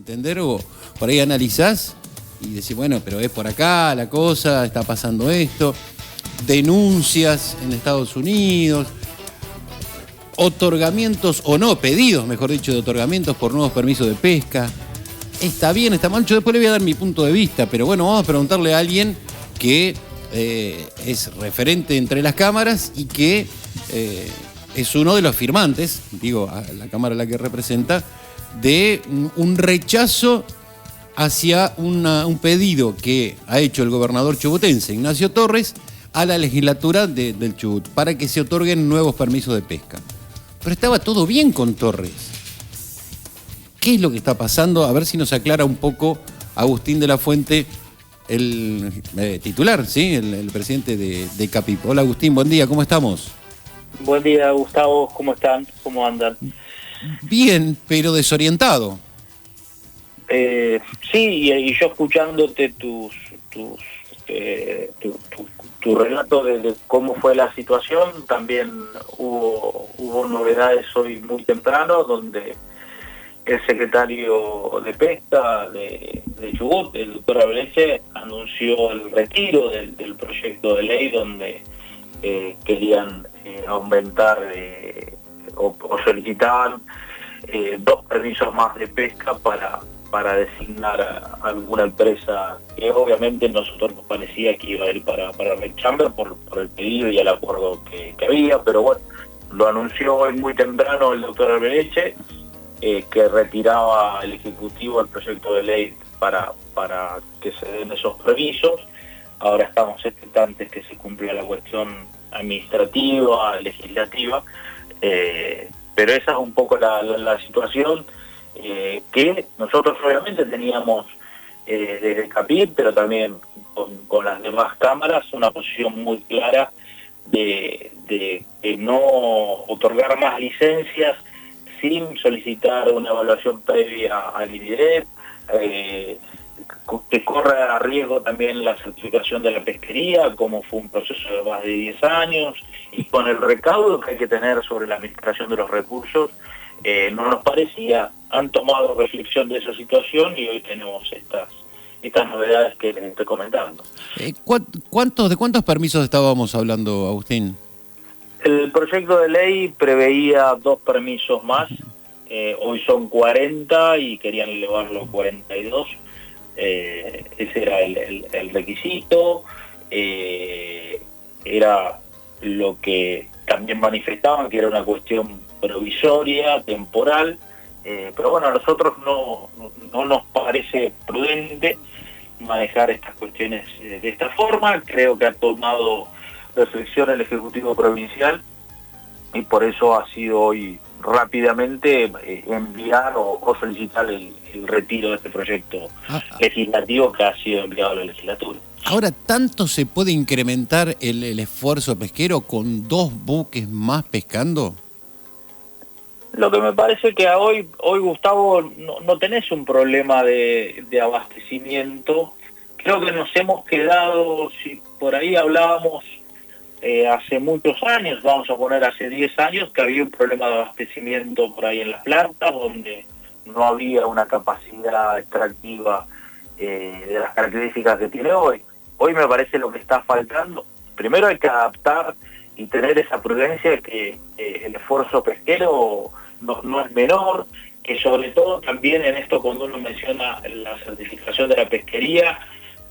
¿entender? O por ahí analizás y decís, bueno, pero es por acá la cosa, está pasando esto. Denuncias en Estados Unidos, otorgamientos o no, pedidos, mejor dicho, de otorgamientos por nuevos permisos de pesca. Está bien, está mal, yo después le voy a dar mi punto de vista, pero bueno, vamos a preguntarle a alguien que es referente entre las cámaras y que es uno de los firmantes, digo, a la cámara a la que representa, de un rechazo hacia un pedido que ha hecho el gobernador chubutense, Ignacio Torres, a la legislatura del Chubut, para que se otorguen nuevos permisos de pesca. Pero estaba todo bien con Torres. ¿Qué es lo que está pasando? A ver si nos aclara un poco Agustín de la Fuente, el titular, ¿sí? El presidente de Capip. Hola Agustín, buen día, ¿cómo estamos? Buen día, Gustavo, ¿cómo están? ¿Cómo andan? Bien, pero desorientado. Sí, y yo escuchándote tu relato de cómo fue la situación, también hubo novedades hoy muy temprano, donde el secretario de Pesca de Chubut, el doctor Abeleche, anunció el retiro del proyecto de ley donde querían aumentar o solicitaban 2 permisos más de pesca para designar a alguna empresa que obviamente nosotros nos parecía que iba a ir para Red Chamber por el pedido y el acuerdo que había, pero bueno, lo anunció hoy muy temprano el doctor Abeleche, que retiraba el Ejecutivo el proyecto de ley para que se den esos permisos. Ahora estamos expectantes que se cumpla la cuestión administrativa, legislativa, pero esa es un poco la situación que nosotros obviamente teníamos desde Capip, pero también con las demás cámaras, una posición muy clara de no otorgar más licencias sin solicitar una evaluación previa al INDIREP, que corra a riesgo también la certificación de la pesquería, como fue un proceso de más de 10 años, y con el recaudo que hay que tener sobre la administración de los recursos, no nos parecía. Han tomado reflexión de esa situación y hoy tenemos estas novedades que les estoy comentando. ¿De cuántos permisos estábamos hablando, Agustín? El proyecto de ley preveía 2 permisos más, hoy son 40 y querían elevarlo a 42. Ese era el requisito, era lo que también manifestaban, que era una cuestión provisoria, temporal, pero bueno, a nosotros no nos parece prudente manejar estas cuestiones de esta forma. Creo que ha tomado reflexión el Ejecutivo Provincial y por eso ha sido hoy rápidamente enviar o solicitar el retiro de este proyecto legislativo que ha sido enviado a la legislatura. Ahora, ¿tanto se puede incrementar el esfuerzo pesquero con 2 buques más pescando? Lo que me parece que hoy Gustavo, no tenés un problema de abastecimiento. Creo que nos hemos quedado, si por ahí hablábamos hace muchos años, vamos a poner hace 10 años, que había un problema de abastecimiento por ahí en las plantas, donde no había una capacidad extractiva de las características que tiene hoy. Hoy me parece lo que está faltando. Primero hay que adaptar y tener esa prudencia que el esfuerzo pesquero no es menor, que sobre todo también en esto cuando uno menciona la certificación de la pesquería,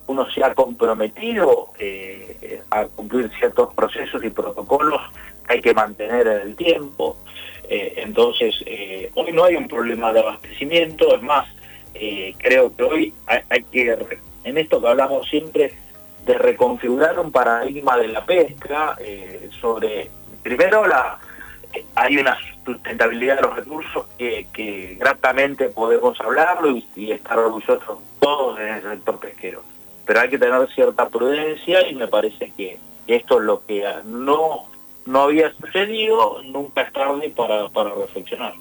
uno se ha comprometido a cumplir ciertos procesos y protocolos que hay que mantener en el tiempo. Entonces, hoy no hay un problema de abastecimiento, es más, creo que hoy hay que, en esto que hablamos siempre, de reconfigurar un paradigma de la pesca, sobre, primero, hay una sustentabilidad de los recursos que gratamente podemos hablarlo y estar orgullosos todos en el sector pesquero. Pero hay que tener cierta prudencia y me parece que esto es lo que no había sucedido. Nunca es tarde para reflexionar.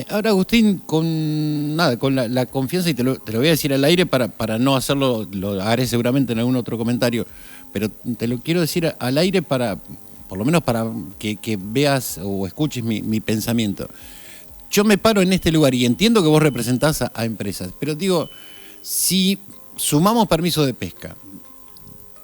Ahora, Agustín, con la confianza, y te lo voy a decir al aire para no hacerlo, lo haré seguramente en algún otro comentario, pero te lo quiero decir al aire por lo menos para que veas o escuches mi pensamiento. yo me paro en este lugar y entiendo que vos representás a empresas, pero digo, si sumamos permiso de pesca,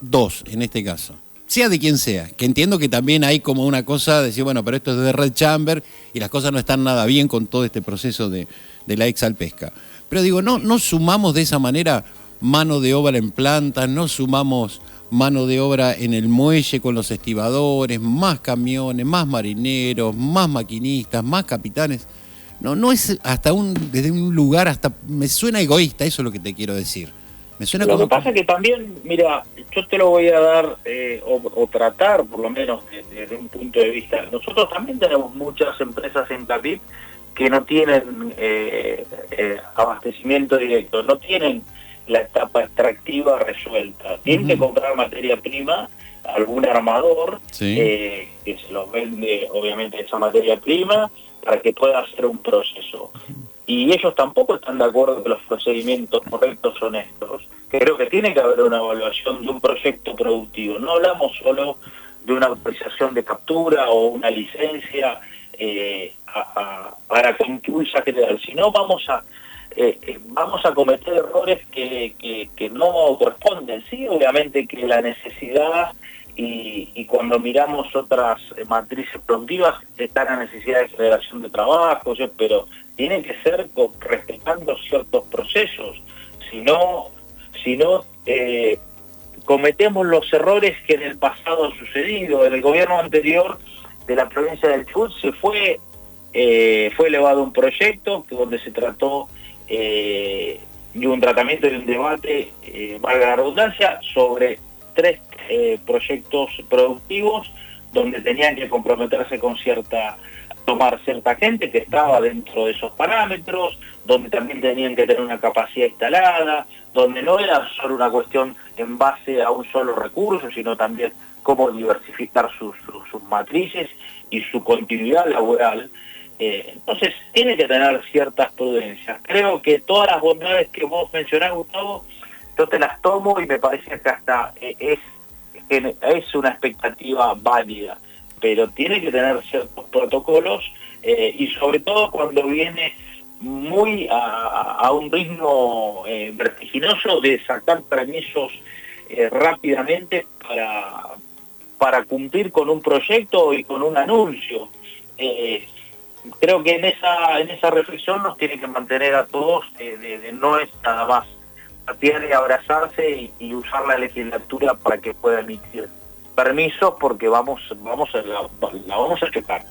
2 en este caso, sea de quien sea, que entiendo que también hay como una cosa de decir, bueno, pero esto es de Red Chamber y las cosas no están nada bien con todo este proceso de la Exalpesca. Pero digo, no sumamos de esa manera mano de obra en plantas, no sumamos mano de obra en el muelle con los estibadores, más camiones, más marineros, más maquinistas, más capitanes. No es desde un lugar hasta, me suena egoísta, eso es lo que te quiero decir. Me suena Lo que pasa es que también, mira, yo te lo voy a dar, o tratar por lo menos desde un punto de vista. Nosotros también tenemos muchas empresas en Capip que no tienen abastecimiento directo, no tienen la etapa extractiva resuelta. Tienen que comprar materia prima, algún armador, sí, que se los vende obviamente esa materia prima para que pueda hacer un proceso. Y ellos tampoco están de acuerdo que los procedimientos correctos son estos. Creo que tiene que haber una evaluación de un proyecto productivo. No hablamos solo de una autorización de captura o una licencia para que impulsa general, sino vamos a cometer errores que no corresponden. Sí, obviamente que la necesidad y cuando miramos otras matrices productivas está la necesidad de generación de trabajo, pero tiene que ser respetando ciertos procesos. Si no cometemos los errores que en el pasado han sucedido. En el gobierno anterior de la provincia del Chubut fue elevado un proyecto donde se trató de un tratamiento y un debate, valga la redundancia, sobre 3 proyectos productivos donde tenían que comprometerse con tomar cierta gente que estaba dentro de esos parámetros, donde también tenían que tener una capacidad instalada, donde no era solo una cuestión en base a un solo recurso, sino también cómo diversificar sus matrices y su continuidad laboral. Entonces tiene que tener ciertas prudencias. Creo que todas las bondades que vos mencionás, Gustavo, yo te las tomo y me parece que hasta es una expectativa válida, pero tiene que tener ciertos protocolos y sobre todo cuando viene muy a un ritmo vertiginoso de sacar permisos rápidamente para cumplir con un proyecto y con un anuncio. Creo que en esa reflexión nos tiene que mantener a todos de no es nada más patear y abrazarse y usar la legislatura para que pueda emitir permisos, porque la vamos a chocar.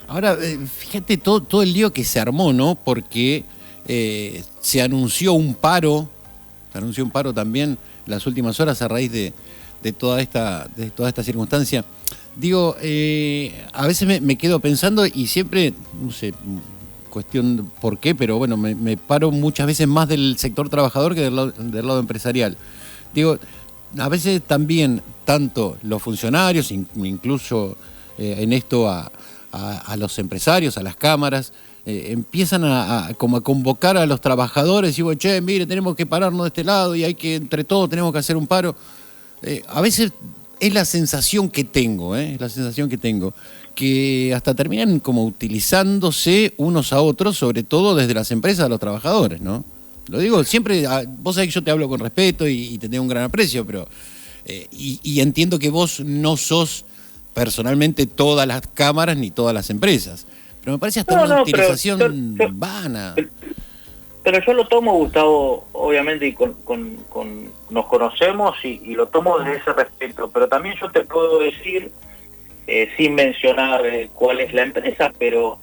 Ahora, fíjate todo el lío que se armó, ¿no? Porque se anunció un paro también en las últimas horas a raíz de toda esta circunstancia. Digo, a veces me quedo pensando y siempre, no sé, cuestión por qué, pero bueno, me paro muchas veces más del sector trabajador que del lado empresarial. Digo, a veces también, tanto los funcionarios, incluso en esto a los empresarios, a las cámaras, empiezan como a convocar a los trabajadores y digo, che, mire, tenemos que pararnos de este lado y entre todos tenemos que hacer un paro. A veces es la sensación que tengo, que hasta terminan como utilizándose unos a otros, sobre todo desde las empresas a los trabajadores, ¿no? Lo digo siempre, vos sabés que yo te hablo con respeto y te tengo un gran aprecio, pero y entiendo que vos no sos personalmente todas las cámaras ni todas las empresas, pero me parece hasta una utilización vana. Pero yo lo tomo, Gustavo, obviamente, y nos conocemos y lo tomo desde ese respeto, pero también yo te puedo decir, sin mencionar cuál es la empresa, pero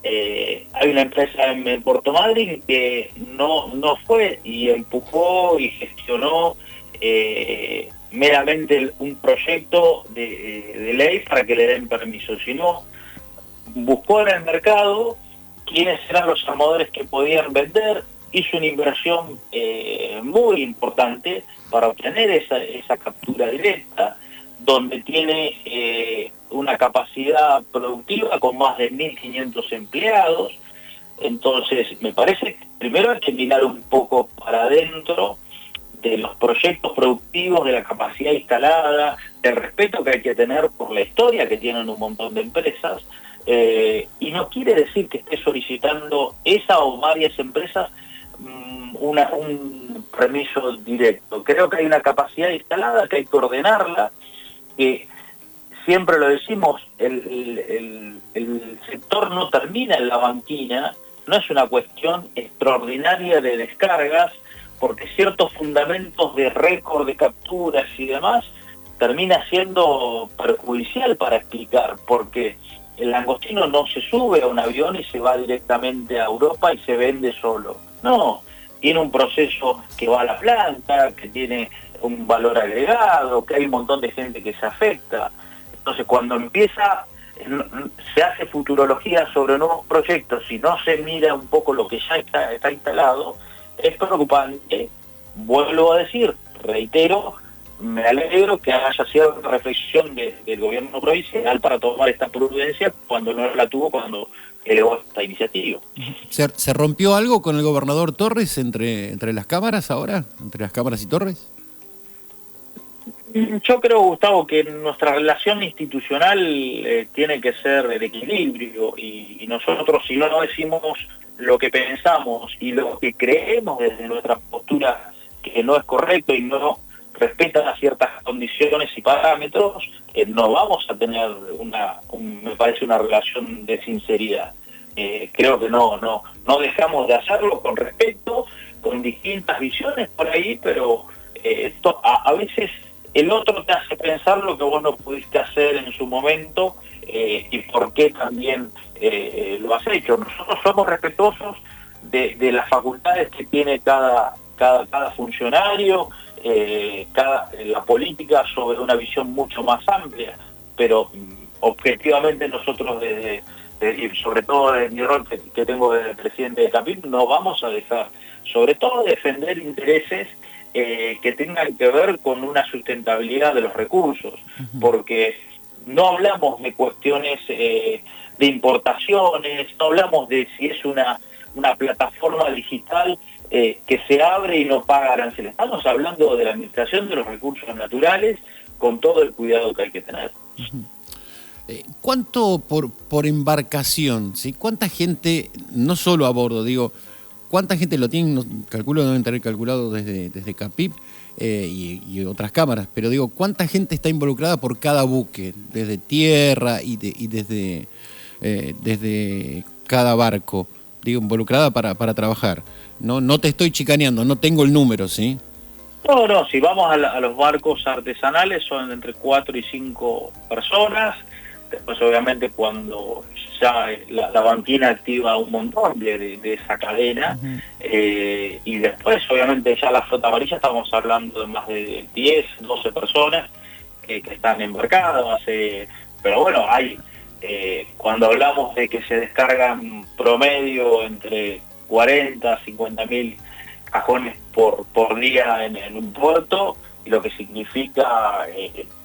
hay una empresa en Puerto Madryn que no fue y empujó y gestionó meramente un proyecto de ley para que le den permiso, sino buscó en el mercado quiénes eran los armadores que podían vender, hizo una inversión muy importante para obtener esa captura directa, donde tiene una capacidad productiva con más de 1.500 empleados. Entonces, me parece que primero hay que mirar un poco para adentro de los proyectos productivos, de la capacidad instalada, del respeto que hay que tener por la historia que tienen un montón de empresas, y no quiere decir que esté solicitando esa o varias empresas un permiso directo. Creo que hay una capacidad instalada, que hay que ordenarla, que siempre lo decimos, el sector no termina en la banquina, no es una cuestión extraordinaria de descargas, porque ciertos fundamentos de récord de capturas y demás termina siendo perjudicial para explicar, porque el langostino no se sube a un avión y se va directamente a Europa y se vende solo. No, tiene un proceso que va a la planta, que tiene un valor agregado, que hay un montón de gente que se afecta. Entonces, cuando se hace futurología sobre nuevos proyectos y no se mira un poco lo que ya está instalado, es preocupante. Vuelvo a decir, reitero, me alegro que haya cierta reflexión del gobierno provincial para tomar esta prudencia cuando no la tuvo cuando elevó esta iniciativa. ¿Se rompió algo con el gobernador Torres entre las cámaras ahora? ¿Entre las cámaras y Torres? Yo creo, Gustavo, que nuestra relación institucional tiene que ser de equilibrio y nosotros, si no decimos lo que pensamos y lo que creemos desde nuestra postura que no es correcto y no respeta ciertas condiciones y parámetros, no vamos a tener me parece una relación de sinceridad. Creo que no dejamos de hacerlo con respeto, con distintas visiones por ahí, pero a veces el otro te hace pensar lo que vos no pudiste hacer en su momento y por qué también lo has hecho. Nosotros somos respetuosos de las facultades que tiene cada funcionario, la política sobre una visión mucho más amplia, pero objetivamente nosotros y sobre todo de mi rol que tengo de presidente de CAPIP, no vamos a dejar, sobre todo, defender intereses que tengan que ver con una sustentabilidad de los recursos, porque no hablamos de cuestiones de importaciones, no hablamos de si es una plataforma digital que se abre y no paga aranceles. Estamos hablando de la administración de los recursos naturales con todo el cuidado que hay que tener. ¿Cuánto por embarcación? ¿Sí? ¿Cuánta gente, no solo a bordo, digo, cuánta gente lo tienen? Calculo deben tener calculado desde CAPIP y otras cámaras, pero digo, ¿cuánta gente está involucrada por cada buque? Desde tierra y desde cada barco, digo, involucrada para trabajar. No te estoy chicaneando, no tengo el número, ¿sí? No, si vamos a los barcos artesanales son entre 4 y 5 personas. Después, obviamente, cuando ya la banquina activa un montón de esa cadena, y después, obviamente, ya la flota amarilla estamos hablando de más de 10, 12 personas que están embarcadas, pero bueno, cuando hablamos de que se descargan promedio entre 40, 50 mil cajones por día en un puerto, y lo que significa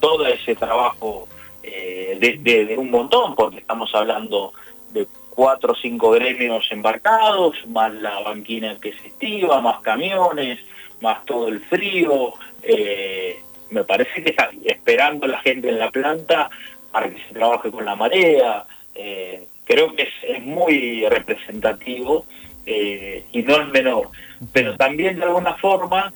todo ese trabajo de un montón, porque estamos hablando de 4 o 5 gremios embarcados, más la banquina que se estiva, más camiones, más todo el frío. Me parece que está esperando la gente en la planta para que se trabaje con la marea. Creo que es muy representativo y no es menor, pero también de alguna forma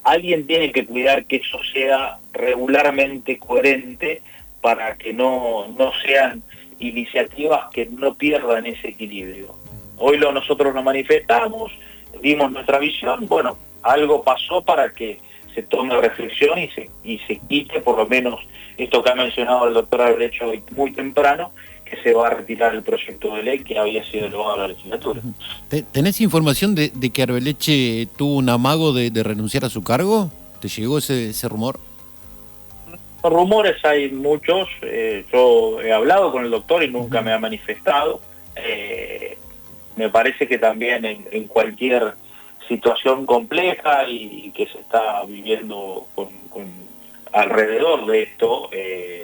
alguien tiene que cuidar que eso sea regularmente coherente para que no sean iniciativas que no pierdan ese equilibrio. Hoy nosotros nos manifestamos, dimos nuestra visión, bueno, algo pasó para que se tome reflexión y se quite por lo menos esto que ha mencionado el doctor Arbeleche hoy muy temprano, que se va a retirar el proyecto de ley que había sido elevado a la legislatura. ¿Tenés información de que Arbeleche tuvo un amago de renunciar a su cargo? ¿Te llegó ese rumor? Rumores hay muchos. Yo he hablado con el doctor y nunca me ha manifestado. Me parece que también en cualquier situación compleja y que se está viviendo alrededor de esto,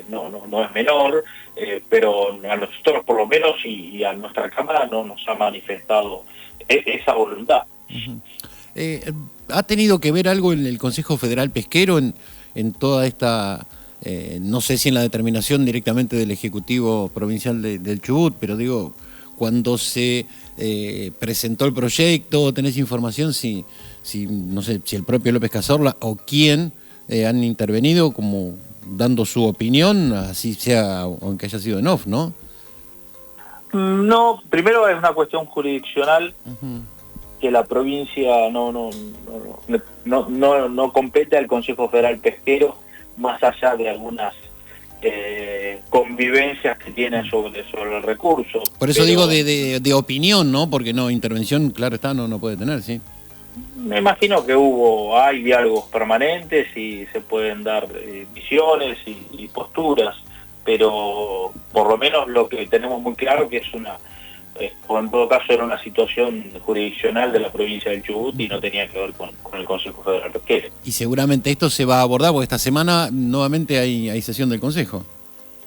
no es menor, pero a nosotros por lo menos y a nuestra Cámara no nos ha manifestado esa voluntad. ¿Ha tenido que ver algo en el Consejo Federal Pesquero en toda esta no sé si en la determinación directamente del Ejecutivo Provincial del Chubut, pero digo, cuando se presentó el proyecto, ¿tenés información si no sé, si el propio López Cazorla o quién han intervenido como dando su opinión, así sea, aunque haya sido en off, ¿no? No, primero es una cuestión jurisdiccional que la provincia no compete al Consejo Federal Pesquero, más allá de algunas convivencias que tienen sobre el recurso. Por eso digo de opinión, ¿no? Porque no, intervención, claro está, no puede tener, ¿sí? Me imagino que hay diálogos permanentes y se pueden dar visiones y posturas, pero por lo menos lo que tenemos muy claro que es o en todo caso era una situación jurisdiccional de la provincia del Chubut y no tenía que ver con el Consejo Federal Pesquero. Y seguramente esto se va a abordar, porque esta semana nuevamente hay sesión del Consejo.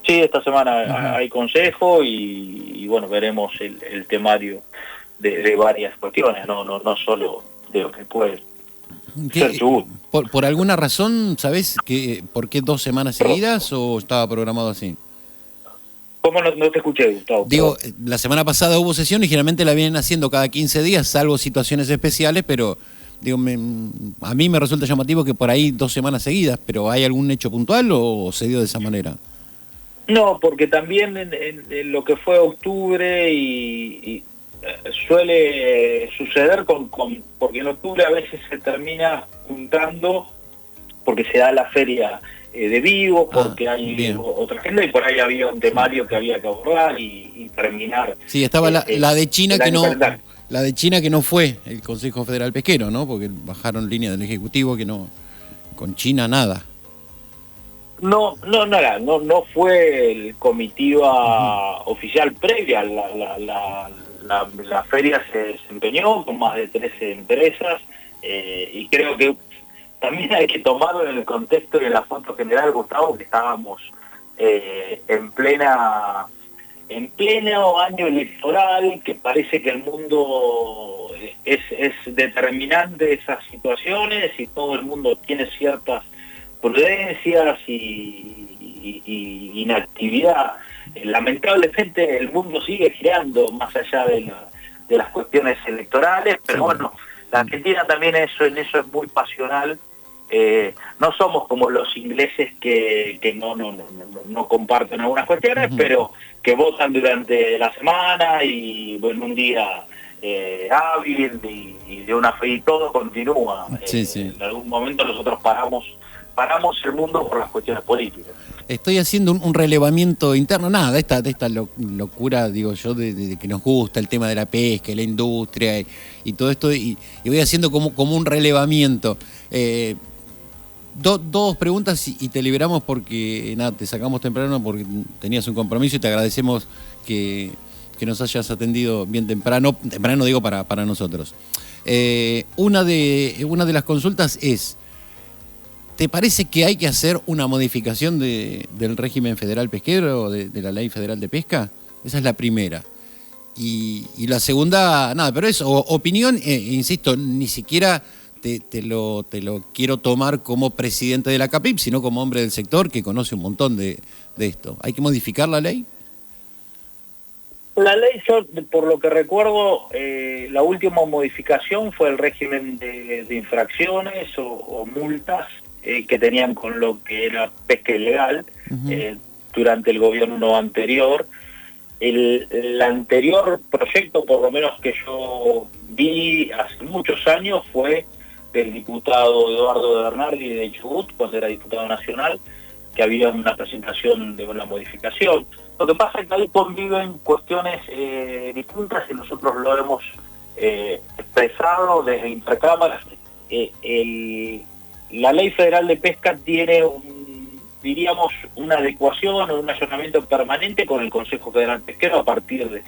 Sí, esta semana hay consejo y bueno, veremos el temario de varias cuestiones, no solo de lo que puede ser Chubut. ¿Por alguna razón, sabés por qué 2 semanas seguidas o estaba programado así? ¿Cómo no te escuché, Gustavo? Digo, la semana pasada hubo sesión y generalmente la vienen haciendo cada 15 días, salvo situaciones especiales, pero digo, a mí me resulta llamativo que por ahí 2 semanas seguidas, pero ¿hay algún hecho puntual o se dio de esa manera? No, porque también en lo que fue octubre y suele suceder porque en octubre a veces se termina juntando porque se da la feria de Vigo, porque hay otra gente y por ahí había un temario que había que abordar y terminar. Sí, estaba la de China que no, la de China que no fue el Consejo Federal Pesquero, ¿no? Porque bajaron línea del Ejecutivo que no, con China nada. No fue el comitiva oficial previa. La feria se desempeñó con más de 13 empresas y creo que también hay que tomarlo en el contexto y en la foto general, Gustavo, que estábamos en pleno año electoral, que parece que el mundo es determinante de esas situaciones y todo el mundo tiene ciertas prudencias y inactividad. Lamentablemente el mundo sigue girando más allá de las cuestiones electorales, pero bueno, la Argentina también en eso es muy pasional. No somos como los ingleses que no comparten algunas cuestiones, pero que votan durante la semana y bueno, un día hábil y de una fe y todo continúa. En algún momento nosotros paramos el mundo por las cuestiones políticas. Estoy haciendo un relevamiento interno, nada, de esta locura, digo yo, de que nos gusta el tema de la pesca, la industria y todo esto, y voy haciendo como un relevamiento. Dos preguntas y te liberamos porque, nada, te sacamos temprano porque tenías un compromiso y te agradecemos que nos hayas atendido bien temprano digo para nosotros. Una de las consultas es, ¿te parece que hay que hacer una modificación del régimen federal pesquero, de la ley federal de pesca? Esa es la primera. Y la segunda, nada, pero es opinión, insisto, ni siquiera te lo quiero tomar como presidente de la CAPIP, sino como hombre del sector que conoce un montón de esto. ¿Hay que modificar la ley? La ley, yo por lo que recuerdo, la última modificación fue el régimen de infracciones o multas que tenían con lo que era pesca ilegal durante el gobierno anterior. El anterior proyecto, por lo menos que yo vi hace muchos años, fue del diputado Eduardo Bernardi de Chubut, cuando era diputado nacional, que había una presentación de una modificación. Lo que pasa es que ahí conviven cuestiones distintas y nosotros lo hemos expresado desde Intercámaras. La Ley Federal de Pesca tiene diríamos, una adecuación o un ayornamiento permanente con el Consejo Federal Pesquero a partir de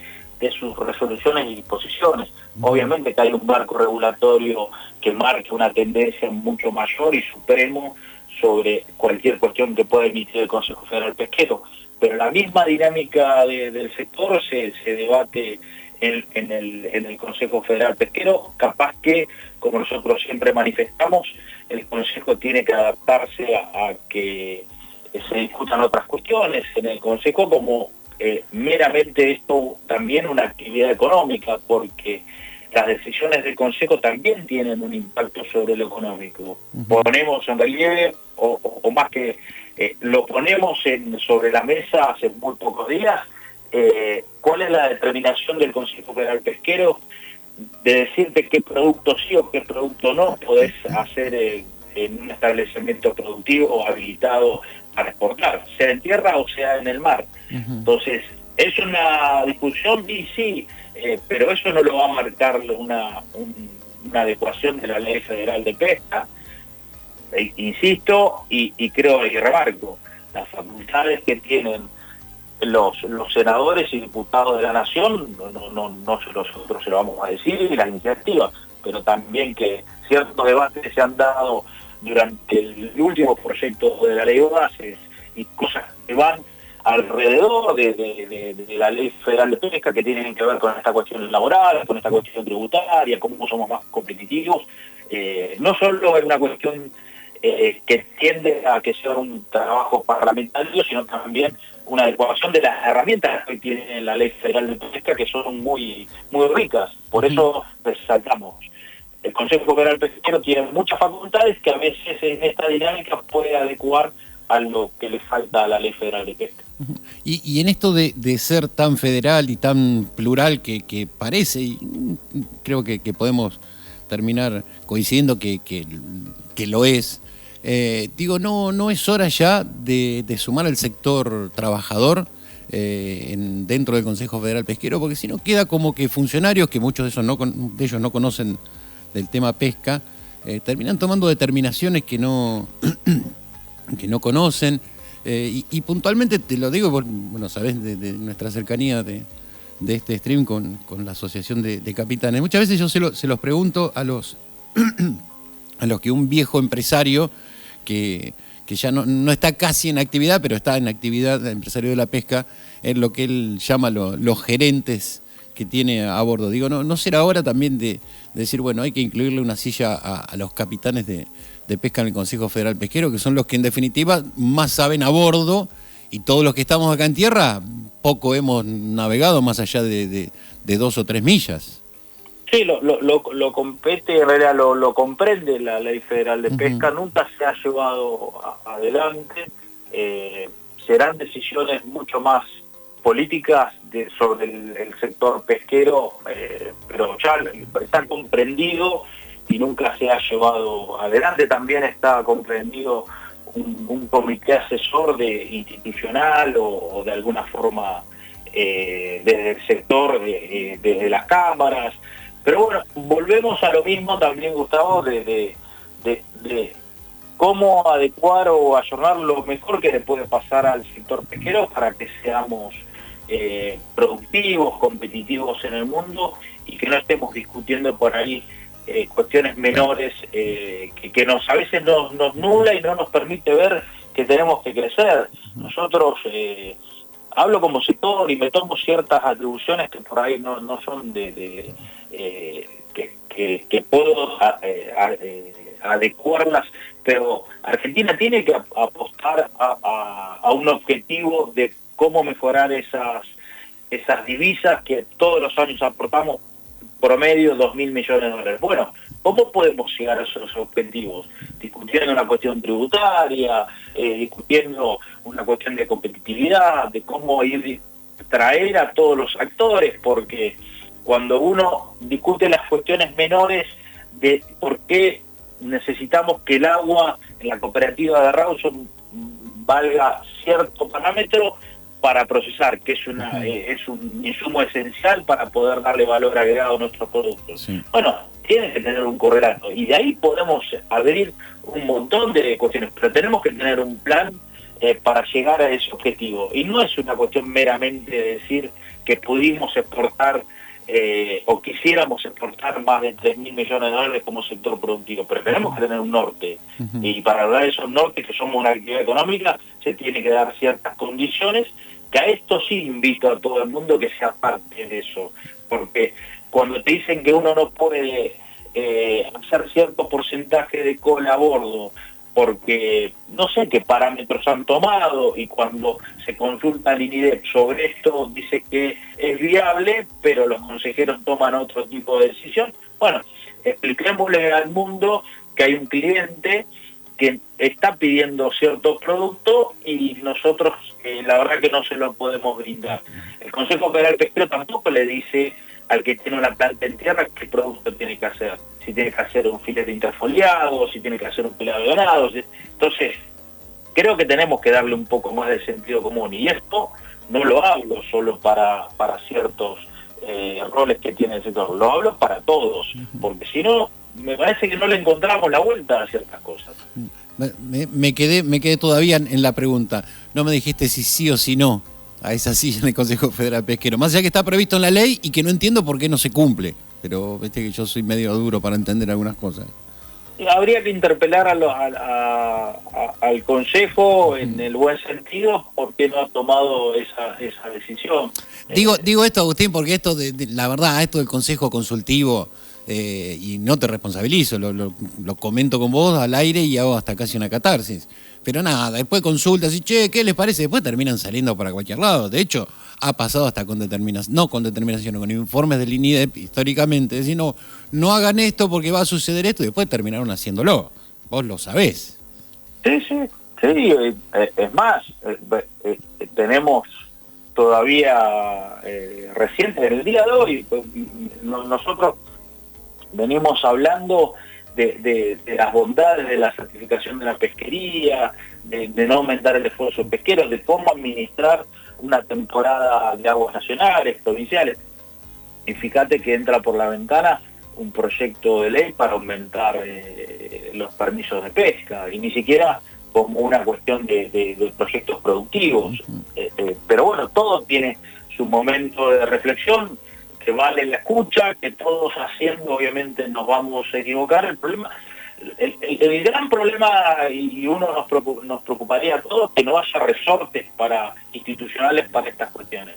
sus resoluciones y disposiciones. Obviamente que hay un marco regulatorio que marque una tendencia mucho mayor y supremo sobre cualquier cuestión que pueda emitir el Consejo Federal Pesquero, pero la misma dinámica del sector se debate en el Consejo Federal Pesquero. Capaz que, como nosotros siempre manifestamos, el Consejo tiene que adaptarse a que se discutan otras cuestiones en el Consejo, como meramente esto también una actividad económica, porque las decisiones del Consejo también tienen un impacto sobre lo económico. Ponemos en relieve, o más que lo ponemos sobre la mesa hace muy pocos días, cuál es la determinación del Consejo Federal Pesquero de decirte qué producto sí o qué producto no podés hacer en un establecimiento productivo habilitado para exportar, sea en tierra o sea en el mar. Entonces, es una discusión, y sí, pero eso no lo va a marcar una adecuación de la Ley Federal de Pesca. Insisto, y creo y remarco, las facultades que tienen los senadores y diputados de la Nación, no nosotros se lo vamos a decir, y las iniciativas, pero también que ciertos debates se han dado durante el último proyecto de la Ley de Bases y cosas que van alrededor de la Ley Federal de Pesca, que tienen que ver con esta cuestión laboral, con esta cuestión tributaria, cómo somos más competitivos. No solo es una cuestión que tiende a que sea un trabajo parlamentario, sino también una adecuación de las herramientas que tiene la Ley Federal de Pesca, que son muy ricas. Por eso resaltamos. El Consejo Federal Pesquero tiene muchas facultades que a veces en esta dinámica puede adecuar a lo que le falta a la Ley Federal de Pesca. Y en esto de ser tan federal y tan plural que parece, y creo que podemos terminar coincidiendo que lo es, digo, no es hora ya de sumar al sector trabajador dentro del Consejo Federal Pesquero, porque si no queda como que funcionarios, que muchos de ellos no conocen del tema pesca, terminan tomando determinaciones que no conocen, y puntualmente te lo digo, bueno, sabés de nuestra cercanía de este stream con la Asociación de Capitanes. Muchas veces yo se los pregunto a los que un viejo empresario que ya no está casi en actividad, pero está en actividad, empresario de la pesca, en lo que él llama los gerentes que tiene a bordo. Digo, ¿no será hora también de decir, bueno, hay que incluirle una silla a los capitanes de pesca en el Consejo Federal Pesquero, que son los que en definitiva más saben a bordo, y todos los que estamos acá en tierra poco hemos navegado más allá de 2 o 3 millas? Sí, lo compete, en realidad lo comprende la Ley Federal de Pesca, nunca se ha llevado adelante, serán decisiones mucho más políticas sobre el sector pesquero, pero ya está comprendido y nunca se ha llevado adelante. También está comprendido un comité asesor institucional o de alguna forma desde el sector, desde las cámaras. Pero bueno, volvemos a lo mismo también, Gustavo, de cómo adecuar o ayornar lo mejor que le puede pasar al sector pesquero para que seamos productivos, competitivos en el mundo, y que no estemos discutiendo por ahí cuestiones menores que a veces nos nubla y no nos permite ver que tenemos que crecer. Nosotros, hablo como sector y me tomo ciertas atribuciones que por ahí no son que puedo adecuarlas, pero Argentina tiene que apostar a un objetivo de cómo mejorar esas divisas que todos los años aportamos, promedio 2.000 millones de dólares. Bueno, ¿cómo podemos llegar a esos objetivos? Discutiendo una cuestión tributaria, discutiendo una cuestión de competitividad, de cómo traer a todos los actores, porque cuando uno discute las cuestiones menores de por qué necesitamos que el agua en la cooperativa de Rawson valga cierto parámetro para procesar, que es un insumo esencial para poder darle valor agregado a nuestros productos. Sí. Bueno, tiene que tener un correlato, y de ahí podemos abrir un montón de cuestiones, pero tenemos que tener un plan para llegar a ese objetivo. Y no es una cuestión meramente de decir que pudimos exportar o quisiéramos exportar más de 3.000 millones de dólares como sector productivo, pero tenemos que tener un norte, y para lograr esos nortes, que somos una actividad económica, se tiene que dar ciertas condiciones, que a esto sí invito a todo el mundo que sea parte de eso, porque cuando te dicen que uno no puede hacer cierto porcentaje de cola a bordo porque no sé qué parámetros han tomado, y cuando se consulta al INIDEP sobre esto dice que es viable, pero los consejeros toman otro tipo de decisión. Bueno, expliquémosle al mundo que hay un cliente que está pidiendo cierto producto y nosotros la verdad que no se lo podemos brindar. El Consejo Federal Pesquero tampoco le dice al que tiene una planta en tierra qué producto tiene que hacer, si tiene que hacer un filete interfoliado, si tiene que hacer un pelado de ganado. Entonces, creo que tenemos que darle un poco más de sentido común, y esto no lo hablo solo para ciertos roles que tiene el sector, lo hablo para todos, porque si no, me parece que no le encontramos la vuelta a ciertas cosas. Me quedé todavía en la pregunta. No me dijiste si sí o si no a esa silla en el Consejo Federal Pesquero. Más allá que está previsto en la ley y que no entiendo por qué no se cumple. Pero viste que yo soy medio duro para entender algunas cosas. Habría que interpelar al Consejo en el buen sentido, porque no ha tomado esa decisión. Digo esto, Agustín, porque esto la verdad, esto del Consejo Consultivo, y no te responsabilizo, lo comento con vos al aire y hago hasta casi una catarsis. Pero nada, después consultas y che, ¿qué les parece? Después terminan saliendo para cualquier lado. De hecho, ha pasado hasta con determinación, no con determinación, con informes del INIDEP históricamente, decir no hagan esto porque va a suceder esto, y después terminaron haciéndolo. Vos lo sabés. Sí, es más, tenemos todavía reciente, en el día de hoy, nosotros venimos hablando de las bondades de la certificación de la pesquería, de no aumentar el esfuerzo pesquero, de cómo administrar una temporada de aguas nacionales, provinciales. Y fíjate que entra por la ventana un proyecto de ley para aumentar los permisos de pesca, y ni siquiera como una cuestión de proyectos productivos. Pero bueno, todo tiene su momento de reflexión, que vale la escucha, que todos haciendo obviamente nos vamos a equivocar. El problema, el gran problema, y uno nos preocuparía a todos, que no haya resortes institucionales para estas cuestiones.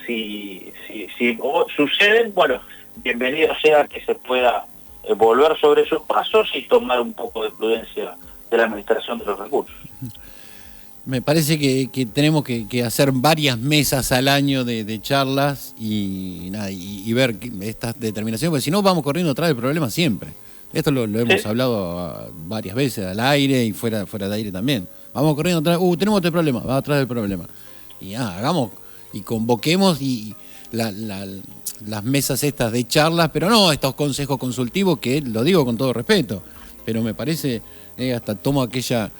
Si suceden, bueno, bienvenido sea que se pueda volver sobre esos pasos y tomar un poco de prudencia de la administración de los recursos. Me parece que tenemos que hacer varias mesas al año de charlas y ver estas determinaciones, porque si no vamos corriendo atrás del problema siempre. Esto lo hemos hablado varias veces al aire y fuera de aire también. Vamos corriendo atrás, tenemos este problema, va atrás del problema. Y hagamos y convoquemos y las mesas estas de charlas, pero no estos consejos consultivos, que lo digo con todo respeto, pero me parece, hasta tomo aquel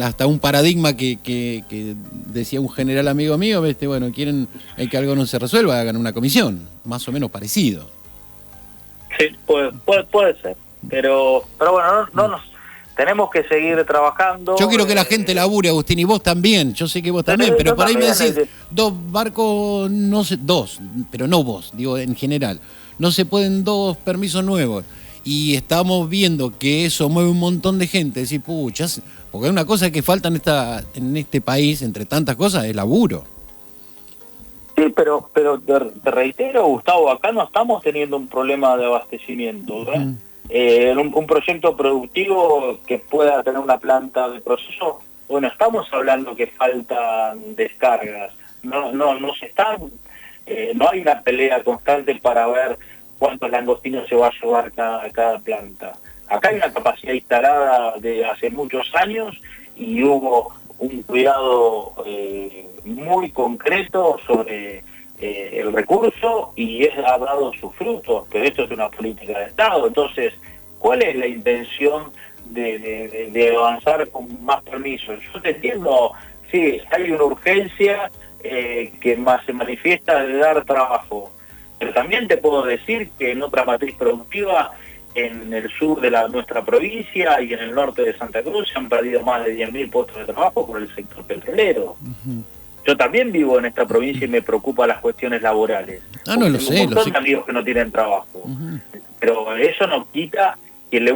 hasta un paradigma que decía un general amigo mío, bueno, quieren que algo no se resuelva, hagan una comisión, más o menos parecido. Sí, puede ser, pero bueno, no nos tenemos que seguir trabajando. Yo quiero que la gente labure, Agustín, y vos también, yo sé que vos también, pero por ahí me decís, 2 barcos, no sé, 2, pero no vos, digo en general, no se pueden 2 permisos nuevos. Y estamos viendo que eso mueve un montón de gente. Decir, pucha, porque una cosa que falta en este país, entre tantas cosas, es laburo. Sí, pero te reitero, Gustavo, acá no estamos teniendo un problema de abastecimiento, ¿verdad? Un proyecto productivo que pueda tener una planta de proceso, bueno, estamos hablando que faltan descargas. No se están, no hay una pelea constante para ver cuántos langostinos se va a llevar cada planta. Acá hay una capacidad instalada de hace muchos años y hubo un cuidado muy concreto sobre el recurso, y ha dado sus frutos, pero esto es una política de Estado. Entonces, ¿cuál es la intención de avanzar con más permisos? Yo te entiendo, sí, hay una urgencia que más se manifiesta de dar trabajo. Pero también te puedo decir que en otra matriz productiva, en el sur de nuestra provincia y en el norte de Santa Cruz, se han perdido más de 10.000 puestos de trabajo por el sector petrolero. Yo también vivo en esta provincia y me preocupan las cuestiones laborales. No lo sé. Hay un montón de amigos que no tienen trabajo. Pero eso no quita que le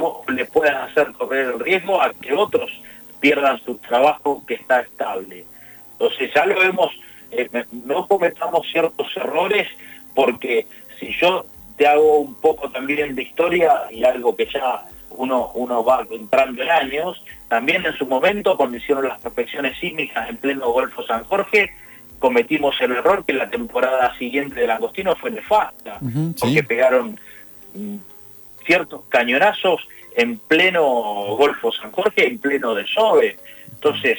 puedan hacer correr el riesgo a que otros pierdan su trabajo que está estable. Entonces ya lo vemos, no cometamos ciertos errores, porque si yo te hago un poco también de historia, y algo que ya uno va entrando en años. También en su momento, cuando hicieron las prospecciones sísmicas en pleno Golfo San Jorge, cometimos el error que la temporada siguiente del Langostino fue nefasta, porque pegaron ciertos cañonazos en pleno Golfo San Jorge, en pleno desove. Entonces,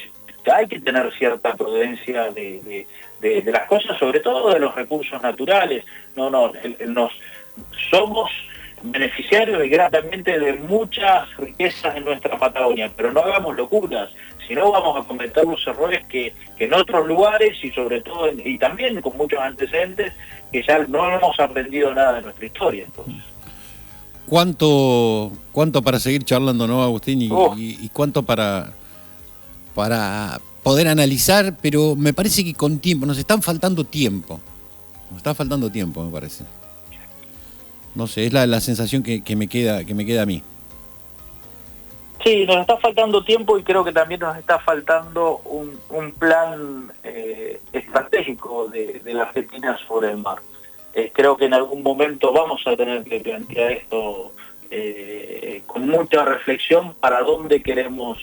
hay que tener cierta prudencia de las cosas, sobre todo de los recursos naturales. Nos somos beneficiarios y gratamente de muchas riquezas en nuestra Patagonia, pero no hagamos locuras, si no vamos a cometer los errores que en otros lugares, y sobre todo, y también con muchos antecedentes, que ya no hemos aprendido nada de nuestra historia. Entonces, ¿Cuánto para seguir charlando, no, Agustín? Y cuánto para poder analizar, pero me parece que con tiempo, nos está faltando tiempo, me parece. No sé, es la sensación que me queda a mí. Sí, nos está faltando tiempo y creo que también nos está faltando un plan estratégico de la Argentina sobre el mar. Creo que en algún momento vamos a tener que plantear esto con mucha reflexión para dónde queremos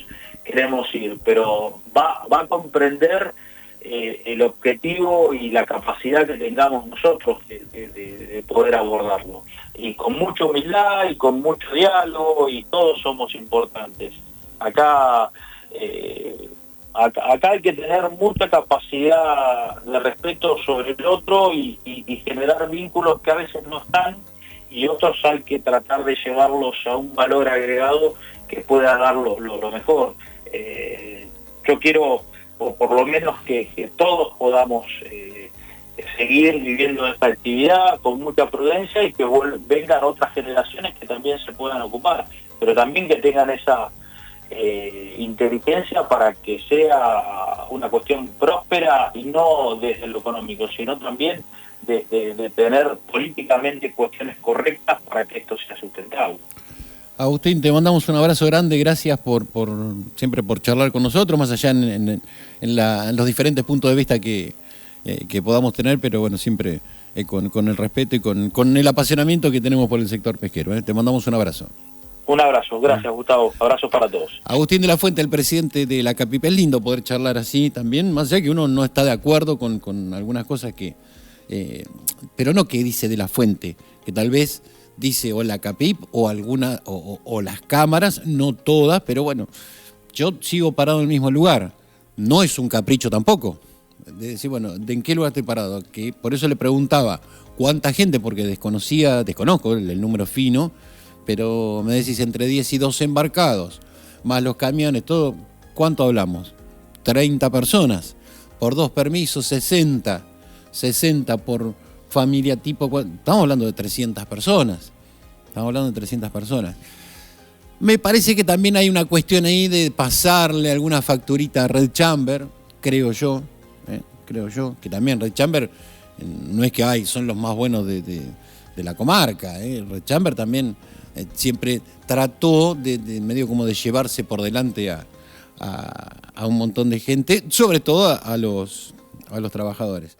ir, pero va a comprender el objetivo y la capacidad que tengamos nosotros de poder abordarlo. Y con mucha humildad y con mucho diálogo, y todos somos importantes. Acá hay que tener mucha capacidad de respeto sobre el otro y generar vínculos que a veces no están, y otros hay que tratar de llevarlos a un valor agregado que pueda dar lo mejor. Yo quiero, o por lo menos que todos podamos seguir viviendo esta actividad con mucha prudencia, y que vengan otras generaciones que también se puedan ocupar, pero también que tengan esa inteligencia para que sea una cuestión próspera, y no desde lo económico, sino también de tener políticamente cuestiones correctas para que esto sea sustentable. Agustín, te mandamos un abrazo grande, gracias siempre por charlar con nosotros, más allá en los diferentes puntos de vista que podamos tener, pero bueno, siempre con el respeto y con el apasionamiento que tenemos por el sector pesquero. Te mandamos un abrazo. Un abrazo, gracias Gustavo, abrazos para todos. Agustín de la Fuente, el presidente de la CAPIP. Es lindo poder charlar así también, más allá que uno no está de acuerdo con algunas cosas pero no que dice de la Fuente, que tal vez dice o la CAPIP o alguna o las cámaras, no todas, pero bueno, yo sigo parado en el mismo lugar. No es un capricho tampoco. De decir, bueno, ¿de en qué lugar estoy parado? Que por eso le preguntaba cuánta gente, porque desconozco el número fino, pero me decís entre 10 y 12 embarcados, más los camiones, todo, ¿cuánto hablamos? 30 personas, por 2 permisos, 60 por familia tipo, estamos hablando de 300 personas. Me parece que también hay una cuestión ahí de pasarle alguna facturita a Red Chamber, creo yo, que también Red Chamber no es que son los más buenos de la comarca. Red Chamber también siempre trató de medio como de llevarse por delante a un montón de gente, sobre todo a los trabajadores.